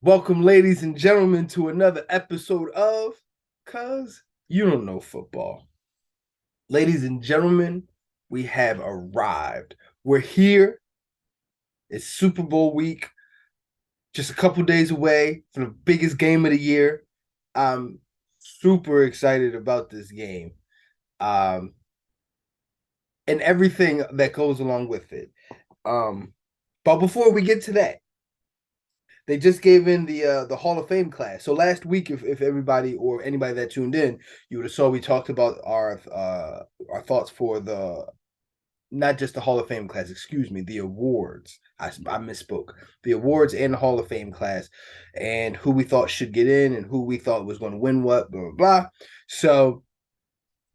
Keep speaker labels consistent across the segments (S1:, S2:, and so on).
S1: Welcome, ladies and gentlemen, to another episode of Cuz You Don't Know Football. Ladies and gentlemen, we have arrived. We're here. It's Super Bowl week, just a couple days away from the biggest game of the year. I'm super excited about this game um, and everything that goes along with it. But before we get to that, they just gave in the Hall of Fame class. So last week, if everybody or anybody that tuned in, you would have saw we talked about our thoughts for the not just the Hall of Fame class, excuse me, the awards. I misspoke. The awards and the Hall of Fame class, and who we thought should get in and who we thought was going to win what, blah blah blah. So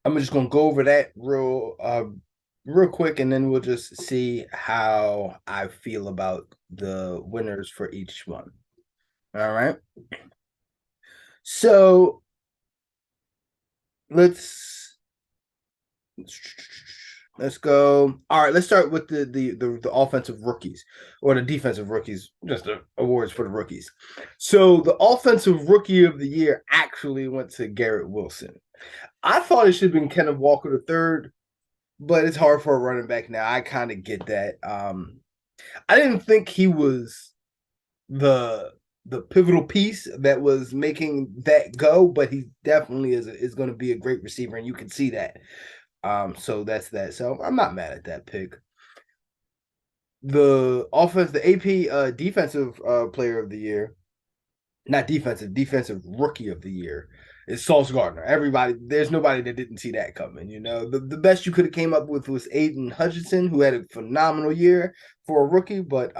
S1: I'm just going to go over that real quick, and then we'll just see how I feel about the winners for each one. All right. So let's let's go. All right, let's start with the offensive rookies or the defensive rookies, just the awards for the rookies. So the offensive rookie of the year actually went to Garrett Wilson. I thought it should have been Kenneth Walker the third, but it's hard for a running back now. I kind of get that. I didn't think he was the pivotal piece that was making that go, but he definitely is going to be a great receiver, and you can see that. So that's that. So I'm not mad at that pick. The AP defensive player of the year, not defensive rookie of the year is Sauce Gardner. There's nobody that didn't see that coming. You know, the best you could have came up with was Aiden Hutchinson, who had a phenomenal year for a rookie, but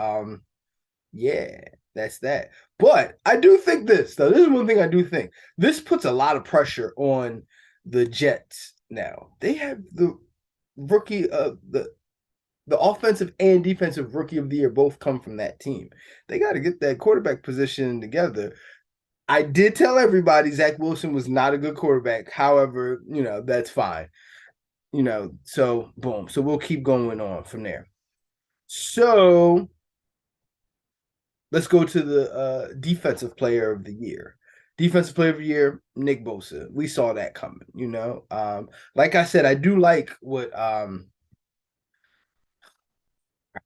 S1: yeah, that's that. But I do think this, though. This is one thing I do think. This puts a lot of pressure on the Jets now. They have the rookie of the offensive and defensive rookie of the year both come from that team. They got to get that quarterback position together. I did tell everybody Zach Wilson was not a good quarterback. However, that's fine. So boom. So we'll keep going on from there. So let's go to the defensive player of the year. Defensive player of the year, Nick Bosa. We saw that coming, Like I said, I do like what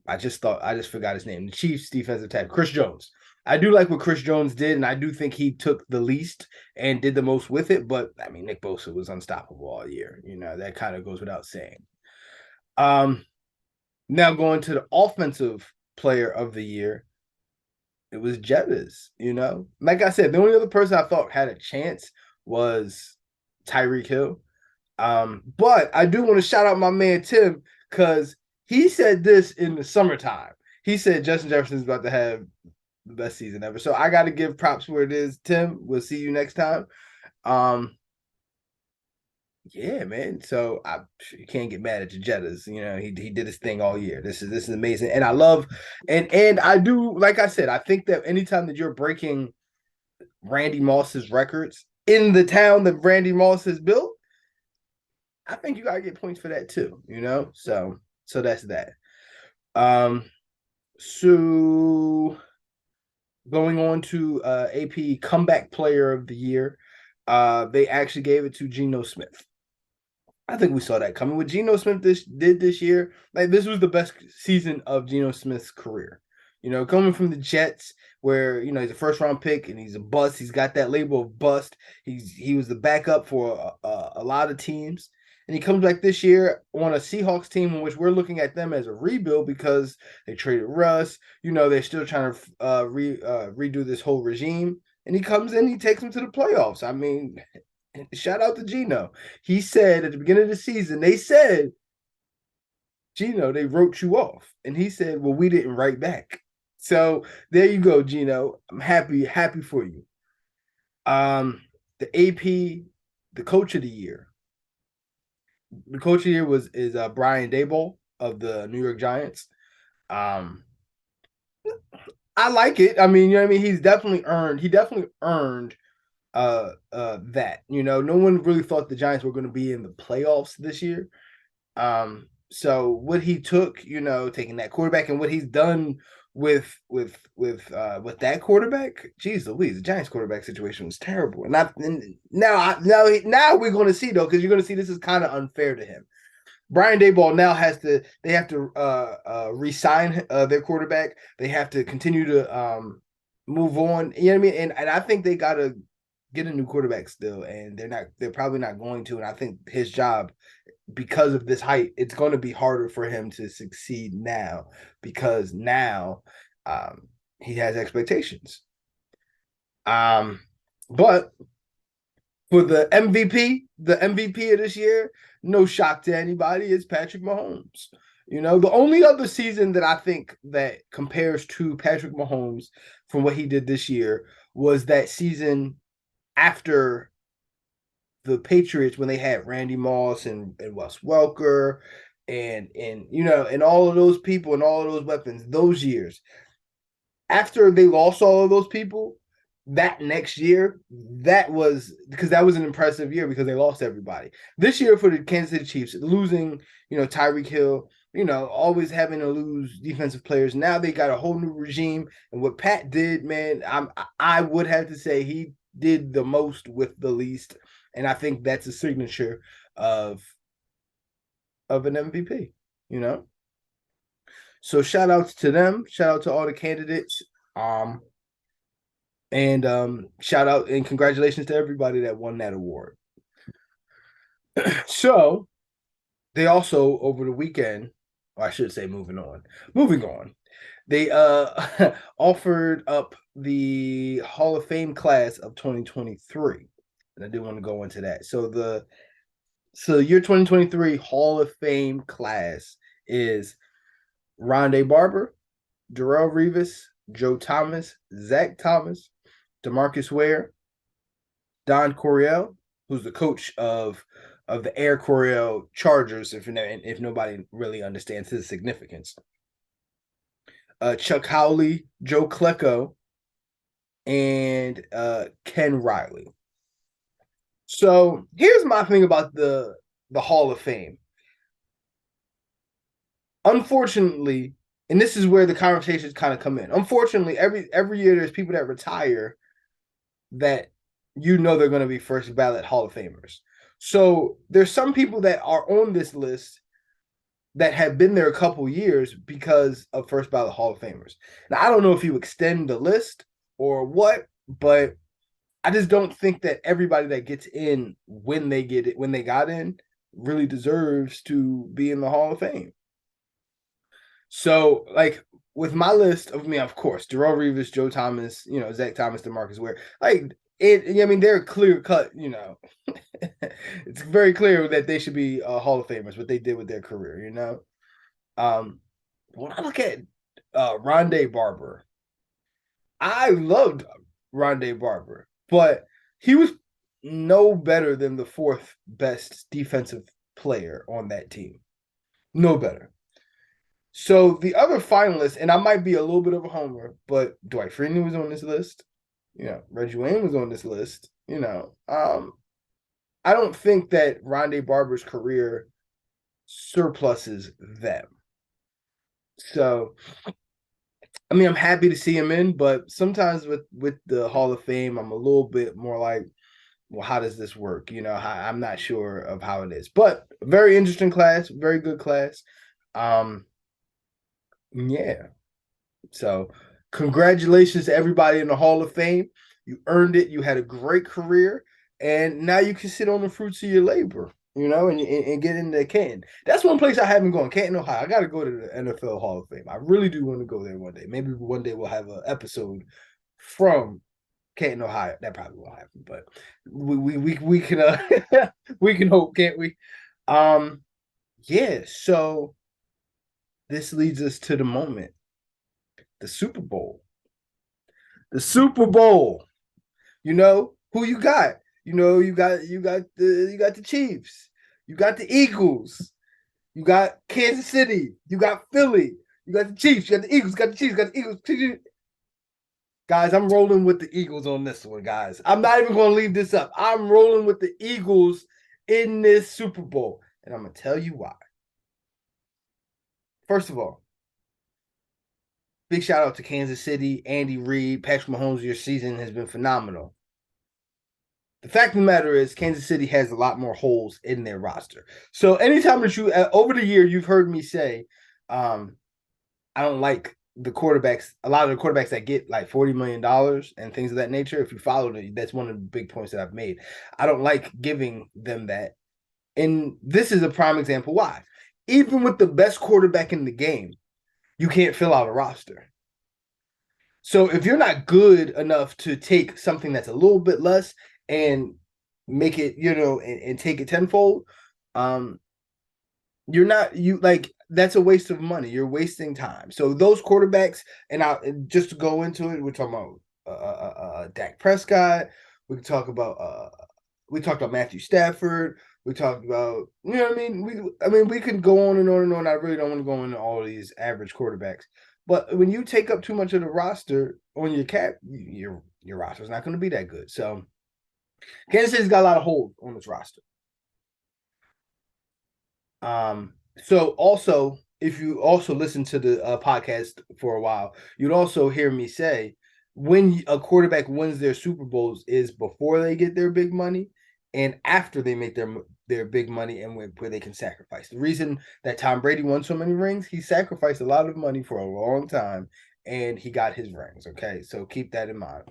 S1: I just forgot his name. The Chiefs defensive tackle, Chris Jones. I do like what Chris Jones did, and I do think he took the least and did the most with it. But I mean, Nick Bosa was unstoppable all year. That kind of goes without saying. Now going to the offensive player of the year, it was Jettas. Like I said, the only other person I thought had a chance was Tyreek Hill. But I do want to shout out my man Tim because he said this in the summertime. He said Justin Jefferson is about to have the best season ever. So I got to give props where it is. Tim, we'll see you next time. Yeah, man. So you can't get mad at the Jettas. He did his thing all year. This is amazing, and I love and I do, like I said, I think that anytime that you're breaking Randy Moss's records in the town that Randy Moss has built, I think you gotta get points for that too. So that's that. So going on to AP comeback player of the year, they actually gave it to Geno Smith. I think we saw that coming. What Geno Smith this year, like this was the best season of Geno Smith's career. Coming from the Jets, where he's a first round pick and he's a bust. He's got that label of bust. He was the backup for a lot of teams, and he comes back this year on a Seahawks team in which we're looking at them as a rebuild because they traded Russ. They're still trying to redo this whole regime, and he comes in, he takes them to the playoffs. I mean, shout out to Geno. He said at the beginning of the season, they said, Geno, they wrote you off. And he said, well, we didn't write back. So there you go, Geno. I'm happy for you. The AP, the coach of the year. The coach of the year is Brian Daboll of the New York Giants. I like it. I mean, He definitely earned that. No one really thought the Giants were going to be in the playoffs this year. So what he took, taking that quarterback and what he's done with that quarterback, geez Louise, the Giants quarterback situation was terrible. And now we're going to see though, because you're going to see this is kind of unfair to him. Brian Daboll now they have to re-sign their quarterback. They have to continue to move on. You know what I mean? And I think they got to get a new quarterback still, and they're probably not going to. And I think his job, because of this height, it's going to be harder for him to succeed now because now he has expectations. But for the MVP of this year, no shock to anybody, it's Patrick Mahomes. You know, the only other season that I think that compares to Patrick Mahomes from what he did this year was that season after the Patriots when they had Randy Moss and Wes Welker and you know and all of those people and all of those weapons those years. After they lost all of those people, that next year, that was because that was an impressive year because they lost everybody. This year for the Kansas City Chiefs, losing, you know, Tyreek Hill, you know, always having to lose defensive players. Now they got a whole new regime. And what Pat did, man, I would have to say he did the most with the least. And I think that's a signature of an MVP, you know. So shout outs to them. Shout out to all the candidates. And shout out and congratulations to everybody that won that award. So they also over the weekend, or I should say moving on, they offered up the Hall of Fame class of 2023. And I do want to go into that. So the year 2023 Hall of Fame class is Rondé Barber, Darrelle Revis, Joe Thomas, Zach Thomas, DeMarcus Ware, Don Coryell, who's the coach of the Air Coryell Chargers, if nobody really understands his significance. Chuck Howley, Joe Klecko, and Ken Riley. So here's my thing about the Hall of Fame. Unfortunately, and this is where the conversations kind of come in. Unfortunately, every year there's people that retire that you know they're going to be first ballot Hall of Famers. So there's some people that are on this list that have been there a couple years because of first ballot Hall of Famers. Now, I don't know if you extend the list or what, but I just don't think that everybody that gets in when they got in really deserves to be in the Hall of Fame. So, like with my list of me, of course, Darrelle Revis, Joe Thomas, you know, Zach Thomas, DeMarcus Ware, like it. I mean, they're clear cut. You know, it's very clear that they should be Hall of Famers. What they did with their career, you know. When I look at Rondé Barber, I loved Rondé Barber, but he was no better than the fourth best defensive player on that team. No better. So the other finalists, and I might be a little bit of a homer, but Dwight Freeney was on this list. You know, Reggie Wayne was on this list. You know, I don't think that Rondé Barber's career surpluses them. So, I mean, I'm happy to see him in, but sometimes with the Hall of Fame, I'm a little bit more like, well, how does this work? You know, I'm not sure of how it is, but very interesting class, very good class. Yeah. So, congratulations to everybody in the Hall of Fame. You earned it. You had a great career, and now you can sit on the fruits of your labor, you know, and get into Canton. That's one place I haven't gone, Canton, Ohio. I got to go to the NFL Hall of Fame. I really do want to go there one day. Maybe one day we'll have an episode from Canton, Ohio. That probably won't happen, but we can we can hope, can't we? Yeah. So this leads us to the moment. The Super Bowl. The Super Bowl. You know who you got? You know you got the Chiefs. You got the Eagles. You got Kansas City. You got Philly. You got the Chiefs. You got the Eagles. You got the Chiefs. You got the Eagles. Guys, I'm rolling with the Eagles on this one, guys. I'm not even going to leave this up. I'm rolling with the Eagles in this Super Bowl, and I'm going to tell you why. First of all, big shout out to Kansas City, Andy Reid, Patrick Mahomes. Your season has been phenomenal. The fact of the matter is, Kansas City has a lot more holes in their roster. So anytime that you over the year, you've heard me say, I don't like the quarterbacks. A lot of the quarterbacks that get like $40 million and things of that nature. If you follow it, that's one of the big points that I've made. I don't like giving them that, and this is a prime example why. Even with the best quarterback in the game, you can't fill out a roster. So if you're not good enough to take something that's a little bit less and make it, and take it tenfold, um, you're not you like that's a waste of money. You're wasting time. So those quarterbacks, and just to go into it, we're talking about Dak Prescott. We can talk about we talked about Matthew Stafford. We talked about, what I mean. We can go on and on and on. I really don't want to go into all of these average quarterbacks, but when you take up too much of the roster on your cap, your roster is not going to be that good. So Kansas City's got a lot of holes on this roster. So also, if you also listen to the podcast for a while, you'd also hear me say when a quarterback wins their Super Bowls is before they get their big money and after they make their big money and where they can sacrifice. The reason that Tom Brady won so many rings, he sacrificed a lot of money for a long time and he got his rings. Okay, so keep that in mind.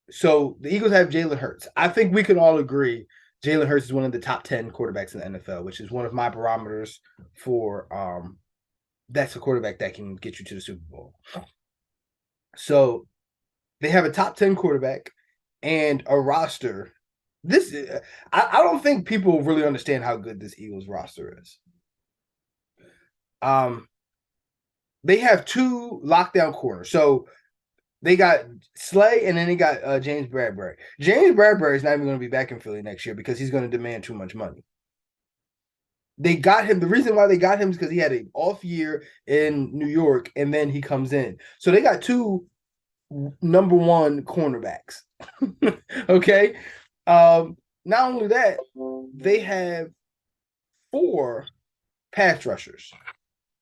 S1: So the Eagles have Jalen Hurts. I think we can all agree Jalen Hurts is one of the top 10 quarterbacks in the NFL, which is one of my barometers for that's a quarterback that can get you to the Super Bowl. So they have a top 10 quarterback and a roster. I don't think people really understand how good this Eagles roster is. They have two lockdown corners. So they got Slay and then they got James Bradbury. James Bradbury is not even going to be back in Philly next year because he's going to demand too much money. They got him. The reason why they got him is because he had an off year in New York and then he comes in. So they got two number one cornerbacks. Okay. Not only that, they have four pass rushers.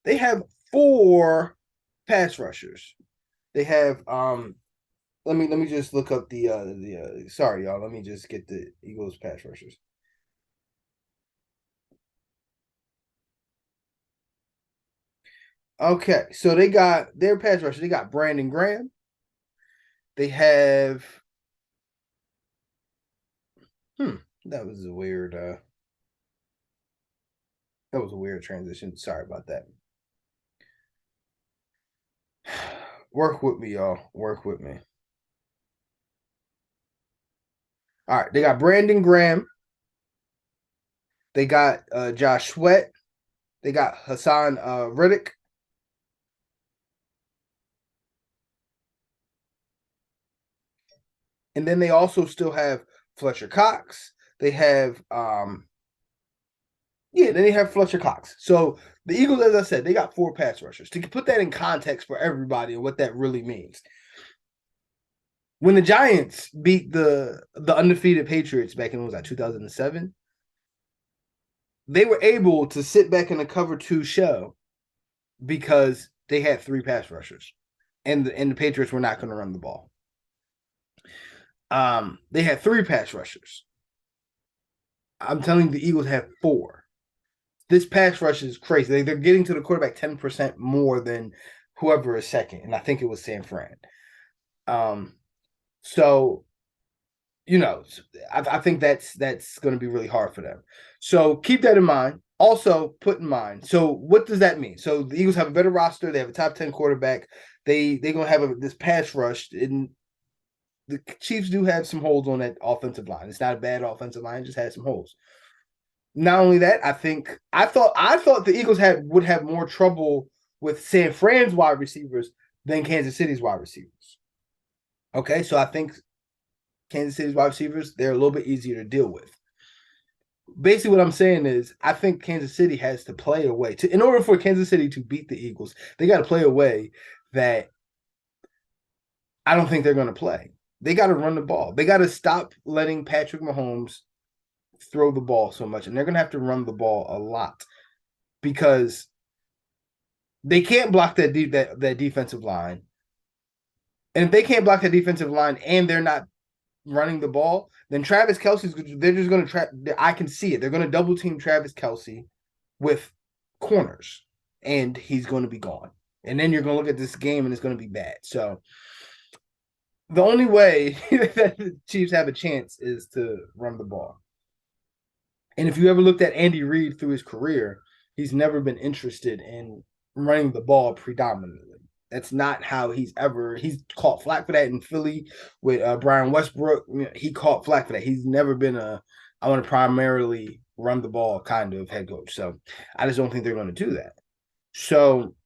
S1: They have four pass rushers. They have let me just look up the sorry y'all, let me just get the Eagles pass rushers. Okay, so they got their pass rushers. They got Brandon Graham. They have that was a weird transition. Sorry about that. Work with me, y'all. Work with me. All right, they got Brandon Graham. They got Josh Sweat. They got Hassan Riddick. And then they also still have Fletcher Cox. They have then they have Fletcher Cox. So the Eagles, as I said, they got four pass rushers. To put that in context for everybody and what that really means. When the Giants beat the undefeated Patriots back in, what was that, 2007? They were able to sit back in a cover two show because they had three pass rushers. And the Patriots were not going to run the ball. They had three pass rushers. I'm telling you, the Eagles have four. This pass rush is crazy. They're getting to the quarterback 10% more than whoever is second, and I think it was San Fran. So I think that's going to be really hard for them. So keep that in mind. Also, put in mind. So what does that mean? So the Eagles have a better roster. They have a top 10 quarterback. They're going to have this pass rush. And the Chiefs do have some holes on that offensive line. It's not a bad offensive line. It just has some holes. Not only that, I thought the Eagles would have more trouble with San Fran's wide receivers than Kansas City's wide receivers. Okay, so I think Kansas City's wide receivers, they're a little bit easier to deal with. Basically, what I'm saying is I think Kansas City has to play a way in order for Kansas City to beat the Eagles, they got to play a way that I don't think they're going to play. They got to run the ball. They got to stop letting Patrick Mahomes throw the ball so much, and they're going to have to run the ball a lot because They can't block that defensive line. And if they can't block that defensive line and they're not running the ball, then Travis Kelce's they're just going to try. I can see it. They're going to double team Travis Kelce with corners, and he's going to be gone. And then you're going to look at this game, and it's going to be bad. So the only way that the Chiefs have a chance is to run the ball. And if you ever looked at Andy Reid through his career, he's never been interested in running the ball predominantly. That's not how he's caught flack for that in Philly with Brian Westbrook. He caught flack for that. He's never been I want to primarily run the ball kind of head coach. So I just don't think they're going to do that. So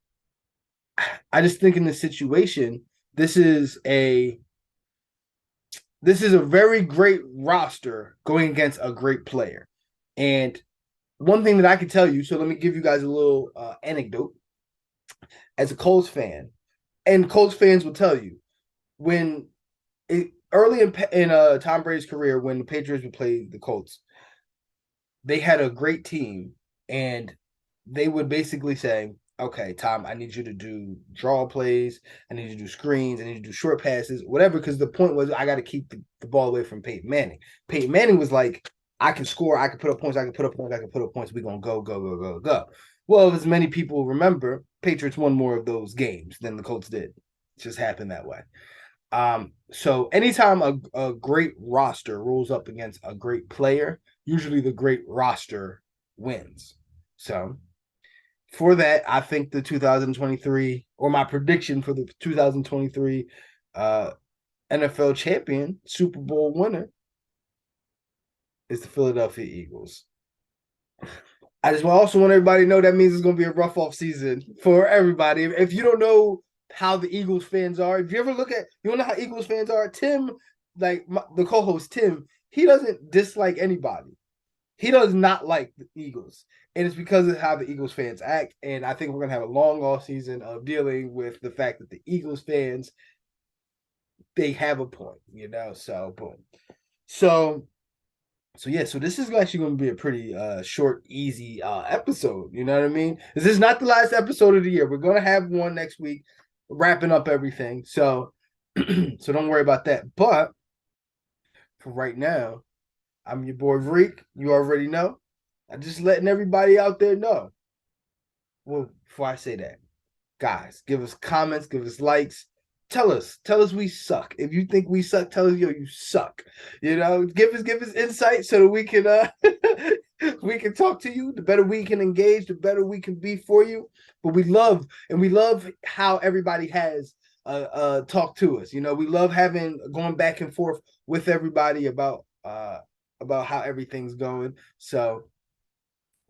S1: I just think in this situation, this is a very great roster going against a great player. And one thing that I can tell you, so let me give you guys a little anecdote. As a Colts fan, and Colts fans will tell you, early in Tom Brady's career, when the Patriots would play the Colts, they had a great team, and they would basically say, okay, Tom, I need you to do draw plays. I need you to do screens. I need you to do short passes, whatever, because the point was I got to keep the ball away from Peyton Manning. Peyton Manning was like, I can score. I can put up points. I can put up points. I can put up points. We're going to go, go, go, go, go. Well, as many people remember, Patriots won more of those games than the Colts did. It just happened that way. So anytime a great roster rolls up against a great player, usually the great roster wins. So for that, I think the 2023, or my prediction for the 2023 NFL champion, Super Bowl winner, is the Philadelphia Eagles. I just also want everybody to know that means it's going to be a rough off season for everybody. If you don't know how the Eagles fans are, if you ever look at, you don't know how Eagles fans are, Tim, the co-host Tim, he doesn't dislike anybody. He does not like the Eagles. And it's because of how the Eagles fans act. And I think we're going to have a long off season of dealing with the fact that the Eagles fans, they have a point, so boom. So yeah, so this is actually going to be a pretty short, easy episode. You know what I mean? This is not the last episode of the year. We're going to have one next week, wrapping up everything. So, so don't worry about that. But for right now, I'm your boy Reek. You already know. I'm just letting everybody out there know. Well, before I say that, guys, give us comments, give us likes. Tell us we suck. If you think we suck, tell us, yo, you suck. Give us insight so that we can we can talk to you. The better we can engage, the better we can be for you. But we love how everybody has talk to us. We love going back and forth with everybody about how everything's going. So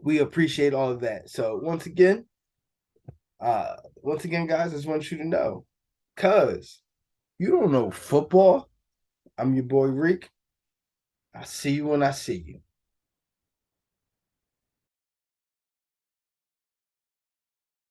S1: we appreciate all of that. So once again, guys, I just want you to know. Cuz you don't know football. I'm your boy Reek. I'll see you when I see you.